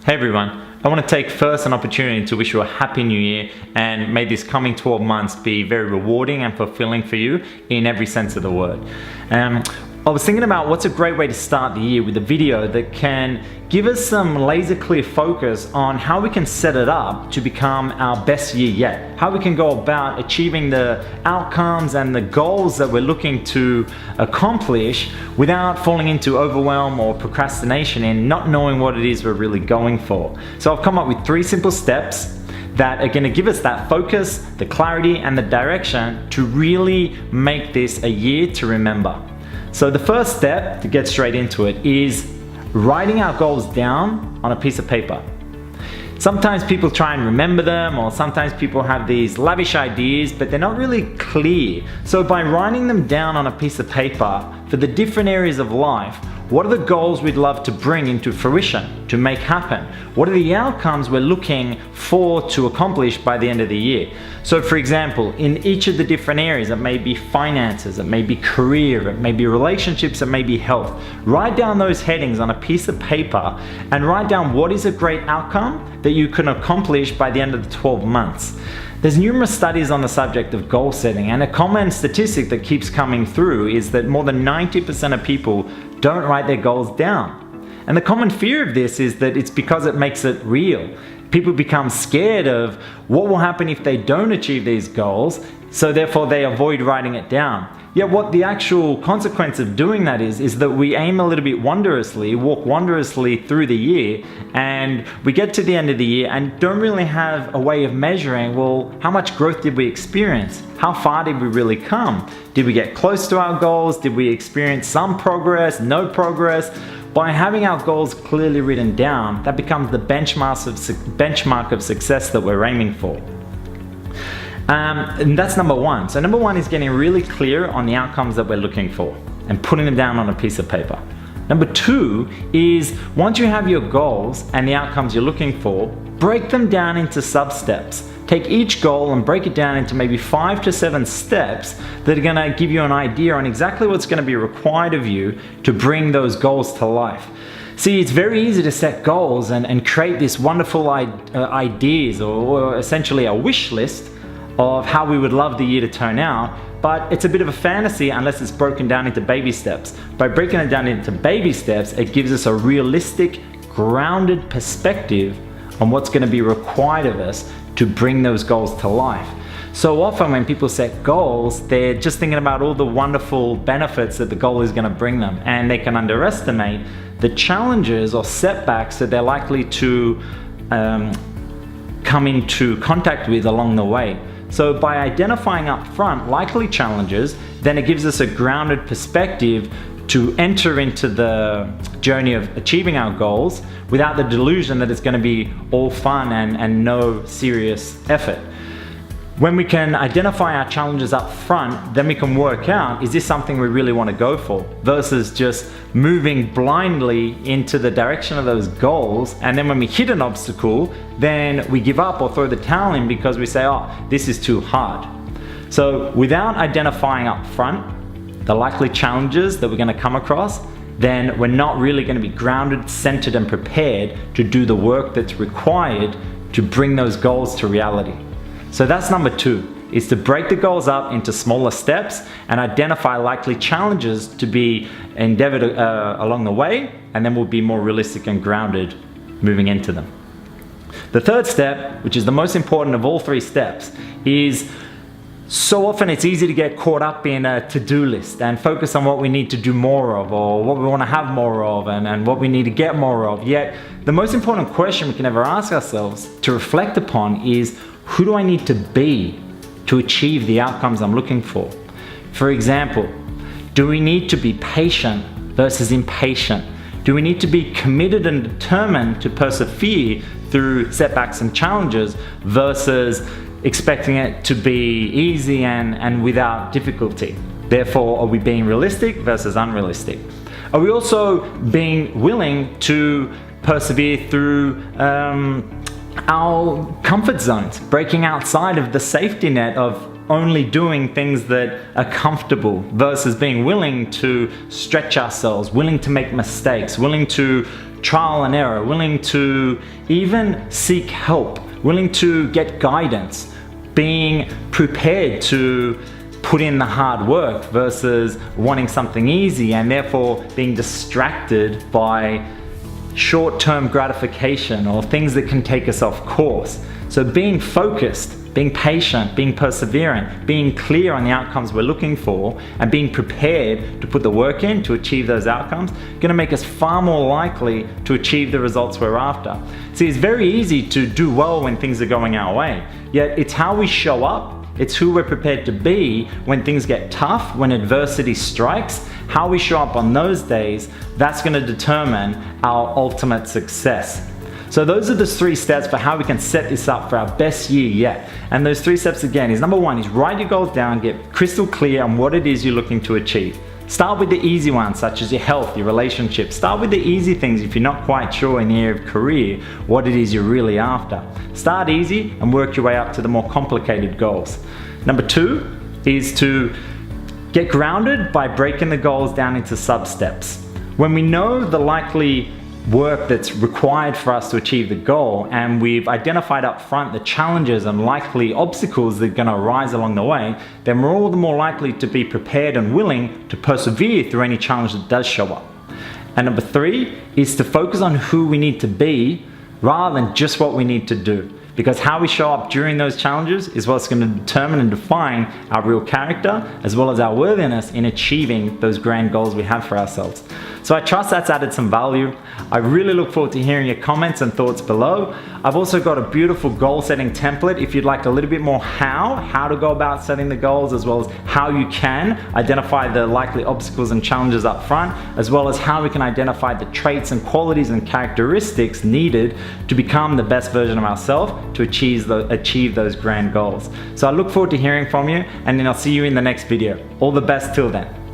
Hey everyone, I want to take first an opportunity to wish you a happy new year, and may this coming 12 months be very rewarding and fulfilling for you in every sense of the word. I was thinking about what's a great way to start the year with a video that can give us some laser clear focus on how we can set it up to become our best year yet. How we can go about achieving the outcomes and the goals that we're looking to accomplish without falling into overwhelm or procrastination and not knowing what it is we're really going for. So I've come up with 3 simple steps that are going to give us that focus, the clarity and the direction to really make this a year to remember. So the first step, to get straight into it, is writing our goals down on a piece of paper. Sometimes people try and remember them, or sometimes people have these lavish ideas, but they're not really clear. So by writing them down on a piece of paper for the different areas of life, what are the goals we'd love to bring into fruition, to make happen? What are the outcomes we're looking for to accomplish by the end of the year? So for example, in each of the different areas, it may be finances, it may be career, it may be relationships, it may be health. Write down those headings on a piece of paper and write down what is a great outcome that you can accomplish by the end of the 12 months. There's numerous studies on the subject of goal setting, and a common statistic that keeps coming through is that more than 90% of people don't write their goals down. And the common fear of this is that it's because it makes it real. People become scared of what will happen if they don't achieve these goals, so therefore they avoid writing it down. Yet what the actual consequence of doing that is that we aim a little bit wondrously, walk wondrously through the year, and we get to the end of the year and don't really have a way of measuring, well, how much growth did we experience? How far did we really come? Did we get close to our goals? Did we experience some progress, no progress? By having our goals clearly written down, that becomes the benchmark of success that we're aiming for. And that's number 1. So number 1 is getting really clear on the outcomes that we're looking for and putting them down on a piece of paper. Number 2 is, once you have your goals and the outcomes you're looking for, break them down into sub-steps. Take each goal and break it down into maybe 5 to 7 steps that are going to give you an idea on exactly what's going to be required of you to bring those goals to life. See, it's very easy to set goals and create this wonderful ideas or essentially a wish list of how we would love the year to turn out, but it's a bit of a fantasy unless it's broken down into baby steps. By breaking it down into baby steps, it gives us a realistic, grounded perspective on what's going to be required of us to bring those goals to life. So often when people set goals, they're just thinking about all the wonderful benefits that the goal is going to bring them, and they can underestimate the challenges or setbacks that they're likely to come into contact with along the way. So by identifying up front likely challenges, then it gives us a grounded perspective to enter into the journey of achieving our goals without the delusion that it's going to be all fun and no serious effort. When we can identify our challenges up front, then we can work out, is this something we really want to go for, versus just moving blindly into the direction of those goals, and then when we hit an obstacle, then we give up or throw the towel in because we say, oh, this is too hard. So without identifying up front the likely challenges that we're going to come across, then we're not really going to be grounded, centered and prepared to do the work that's required to bring those goals to reality. So that's number 2, is to break the goals up into smaller steps and identify likely challenges to be endeavored along the way, and then we'll be more realistic and grounded moving into them. The third step, which is the most important of all 3 steps, is so often it's easy to get caught up in a to-do list and focus on what we need to do more of, or what we want to have more of, and what we need to get more of. Yet the most important question we can ever ask ourselves to reflect upon is, who do I need to be to achieve the outcomes I'm looking for? For example, do we need to be patient versus impatient? Do we need to be committed and determined to persevere through setbacks and challenges versus expecting it to be easy and without difficulty? Therefore, are we being realistic versus unrealistic? Are we also being willing to persevere through our comfort zones, breaking outside of the safety net of only doing things that are comfortable versus being willing to stretch ourselves, willing to make mistakes, willing to trial and error, willing to even seek help, willing to get guidance, being prepared to put in the hard work versus wanting something easy and therefore being distracted by short-term gratification or things that can take us off course. So being focused, being patient, being perseverant, being clear on the outcomes we're looking for, and being prepared to put the work in to achieve those outcomes, going to make us far more likely to achieve the results we're after. See, it's very easy to do well when things are going our way, yet it's how we show up, it's who we're prepared to be when things get tough, when adversity strikes, how we show up on those days, that's going to determine our ultimate success. So those are the 3 steps for how we can set this up for our best year yet. And those 3 steps again is, number 1 is write your goals down, get crystal clear on what it is you're looking to achieve. Start with the easy ones such as your health, your relationships. Start with the easy things if you're not quite sure in the area of career what it is you're really after. Start easy and work your way up to the more complicated goals. Number 2 is to get grounded by breaking the goals down into sub-steps. When we know the likely work that's required for us to achieve the goal, and we've identified up front the challenges and likely obstacles that are going to arise along the way, then we're all the more likely to be prepared and willing to persevere through any challenge that does show up. And number 3 is to focus on who we need to be rather than just what we need to do. Because how we show up during those challenges is what's going to determine and define our real character as well as our worthiness in achieving those grand goals we have for ourselves. So I trust that's added some value. I really look forward to hearing your comments and thoughts below. I've also got a beautiful goal setting template if you'd like a little bit more how to go about setting the goals, as well as how you can identify the likely obstacles and challenges up front, as well as how we can identify the traits and qualities and characteristics needed to become the best version of ourselves to achieve those grand goals. So I look forward to hearing from you, and then I'll see you in the next video. All the best till then.